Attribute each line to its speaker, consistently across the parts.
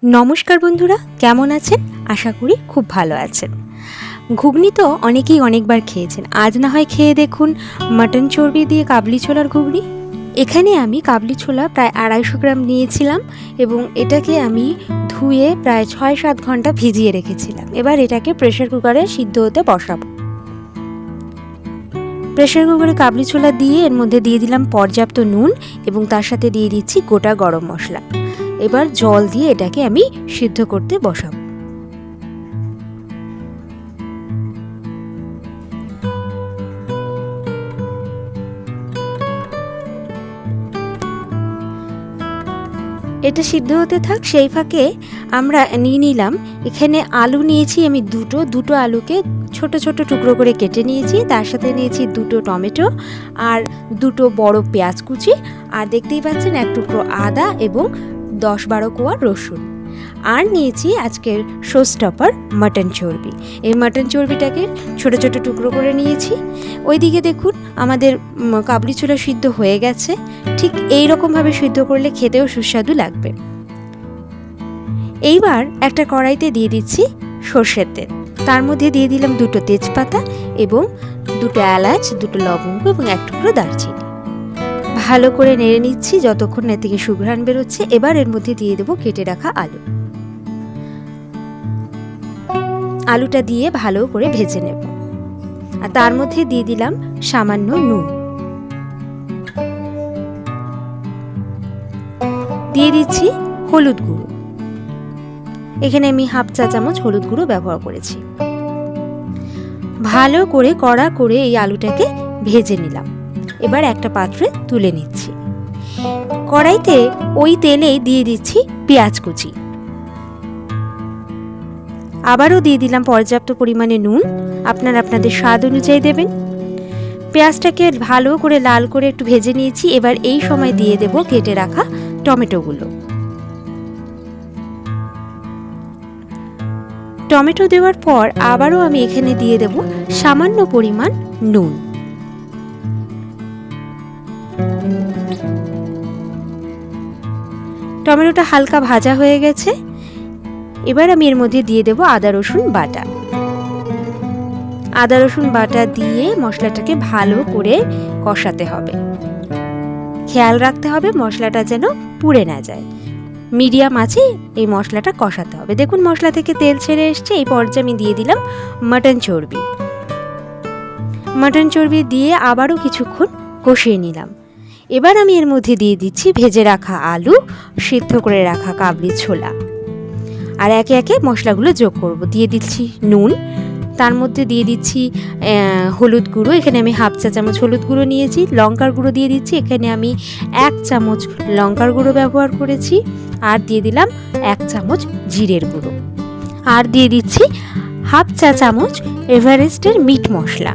Speaker 1: नमस्कार बंधुरा केमन आছেন आशा करी खूब भालो आছেন। घुगनी तो अनेकेई अनेकबार खेয়েছেন, आज ना হয় খেয়ে দেখুন मटन चर्बी दिए काबली छोलार घुगनी। এখানে আমি কাবলি ছোলা প্রায় 250 গ্রাম নিয়েছিলাম এবং এটাকে আমি ধুয়ে প্রায় 6-7 ঘন্টা ভিজিয়ে রেখেছিলাম। এবার এটাকে প্রেসার কুকারে সিদ্ধ হতে বসাবো। প্রেসার কুকারে কাবলি ছোলা দিয়ে এর মধ্যে দিয়ে দিলাম পর্যাপ্ত নুন এবং তার সাথে দিয়ে দিচ্ছি গোটা গরম মশলা। এবার জল দিয়ে এটাকে আমি সিদ্ধ করতে বসাবো। এটা সিদ্ধ হতে থাক, সেই ফাঁকে আমরা নিয়ে নিলাম এখানে আলু নিয়েছি আমি দুটো আলুকে ছোট ছোট টুকরো করে কেটে নিয়েছি, তার সাথে নিয়েছি 2 টমেটো আর 2 বড় পেঁয়াজ কুচি, আর দেখতেই পাচ্ছেন 1 টুকরো আদা এবং 10-12 কোয়া রসুন, আর নিয়েছি আজকের শো স্টপার মাটন চর্বি। এই মাটন চর্বিটাকে ছোট ছোট টুকরো করে নিয়েছি। ওইদিকে দেখুন আমাদের কাবলি ছোলা সিদ্ধ হয়ে গেছে, ঠিক এই রকমভাবে সিদ্ধ করলে খেতেও সুস্বাদু লাগবে। এইবার একটা কড়াইতে দিয়ে দিচ্ছি সর্ষের তেল, তার মধ্যে দিয়ে দিলাম 2 তেজপাতা এবং 2 এলাচ, 2 লবঙ্গ এবং 1 টুকরো দারচিনি। ভালো করে নেড়ে নিচ্ছি যতক্ষণ না থেকে সুঘ্রাণ বেরোচ্ছে। এবার এর মধ্যে দিয়ে দেবো কেটে রাখা আলু। আলুটা দিয়ে ভালো করে ভেজে নেব, আর তার মধ্যে দিয়ে দিলাম সামান্য নুন, দিয়ে দিচ্ছি হলুদ গুঁড়ো। এখানে আমি হাফ চা চামচ হলুদ গুঁড়ো ব্যবহার করেছি। ভালো করে কড়া করে এই আলুটাকে ভেজে নিলাম। এবার একটা পাত্রে তুলে নিচ্ছি। কড়াইতে ওই তেলেই দিয়ে দিচ্ছি পেঁয়াজ কুচি, আবারও দিয়ে দিলাম পর্যাপ্ত পরিমাণে নুন, আপনাদের স্বাদ অনুযায়ী দেবেন। পেঁয়াজটাকে ভালো করে লাল করে একটু ভেজে নিয়েছি। এবার এই সময় দিয়ে দেব কেটে রাখা টমেটোগুলো। টমেটো দেওয়ার পর আবারও আমি এখানে দিয়ে দেব সামান্য পরিমাণ নুন। টমেটোটা হালকা ভাজা হয়ে গেছে। এবার আমি এর মধ্যে দিয়ে দেব আদা রসুন বাটা। আদা রসুন বাটা দিয়ে মশলাটাকে ভালো করে কষাতে হবে। খেয়াল রাখতে হবে মশলাটা যেন পুড়ে না যায়। মিডিয়াম আঁচে এই মশলাটা কষাতে হবে। দেখুন মশলা থেকে তেল ছেড়ে এসছে। এই পর্যায়ে আমি দিয়ে দিলাম মাটন চর্বি। মাটন চর্বি দিয়ে আবারও কিছুক্ষণ কষিয়ে নিলাম। এবার আমি এর মধ্যে দিয়ে দিচ্ছি ভেজে রাখা আলু, সিদ্ধ করে রাখা কাবলি ছোলা, আর একে একে মশলাগুলো যোগ করব। দিয়ে দিচ্ছি নুন, তার মধ্যে দিয়ে দিচ্ছি হলুদ গুঁড়ো। এখানে আমি হাফ চা চামচ হলুদ গুঁড়ো নিয়েছি। লঙ্কার গুঁড়ো দিয়ে দিচ্ছি, এখানে আমি 1 চামচ লঙ্কার গুঁড়ো ব্যবহার করেছি। আর দিয়ে দিলাম 1 চামচ জিরের গুঁড়ো, আর দিয়ে দিচ্ছি হাফ চা চামচ এভারেস্টের মিট মশলা।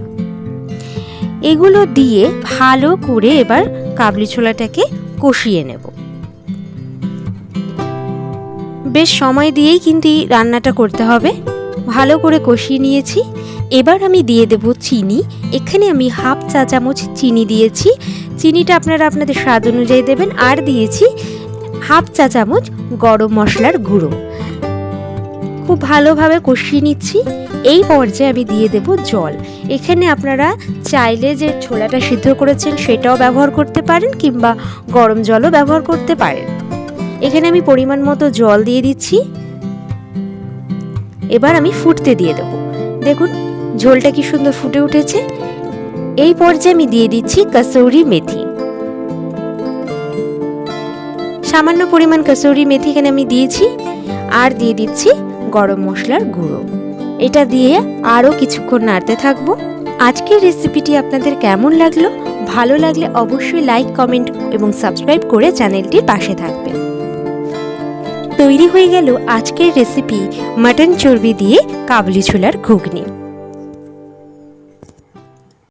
Speaker 1: এগুলো দিয়ে ভালো করে এবার কাবলি ছোলাটাকে কষিয়ে নেব। বেশ সময় দিয়েই কিন্তু রান্নাটা করতে হবে। ভালো করে কষিয়ে নিয়েছি। এবার আমি দিয়ে দেব চিনি। এখানে আমি হাফ চা চামচ চিনি দিয়েছি। চিনিটা আপনাদের স্বাদ অনুযায়ী দেবেন। আর দিয়েছি হাফ চা চামচ গরম মশলার গুঁড়ো। খুব ভালোভাবে কষিয়ে নিচ্ছি। এই পর্যায়ে আমি দিয়ে দেব জল। এখানে আপনারা চাইলে যে ছোলাটা সিদ্ধ করেছেন সেটাও ব্যবহার করতে পারেন, কিংবা গরম জলও ব্যবহার করতে পারেন। এখানে আমি পরিমাণ মতো জল দিয়ে দিচ্ছি। এবার আমি ফুটতে দিয়ে দেব। দেখুন ঝোলটা কি সুন্দর ফুটে উঠেছে। এই পর্যায়ে আমি দিয়ে দিচ্ছি কসুরি মেথি। সামান্য পরিমাণ কসুরি মেথি এখানে আমি দিয়েছি। আর দিয়ে দিচ্ছি গরম মশলার গুঁড়ো। এটা দিয়ে আরও কিছুক্ষণ নাড়তে থাকবো। আজকের রেসিপিটি আপনাদের কেমন লাগলো? ভালো লাগলে অবশ্যই লাইক, কমেন্ট এবং সাবস্ক্রাইব করে চ্যানেলটির পাশে থাকবেন। তৈরি হয়ে গেল আজকের রেসিপি মাটন চর্বি দিয়ে কাবলি ছোলার ঘুগনি।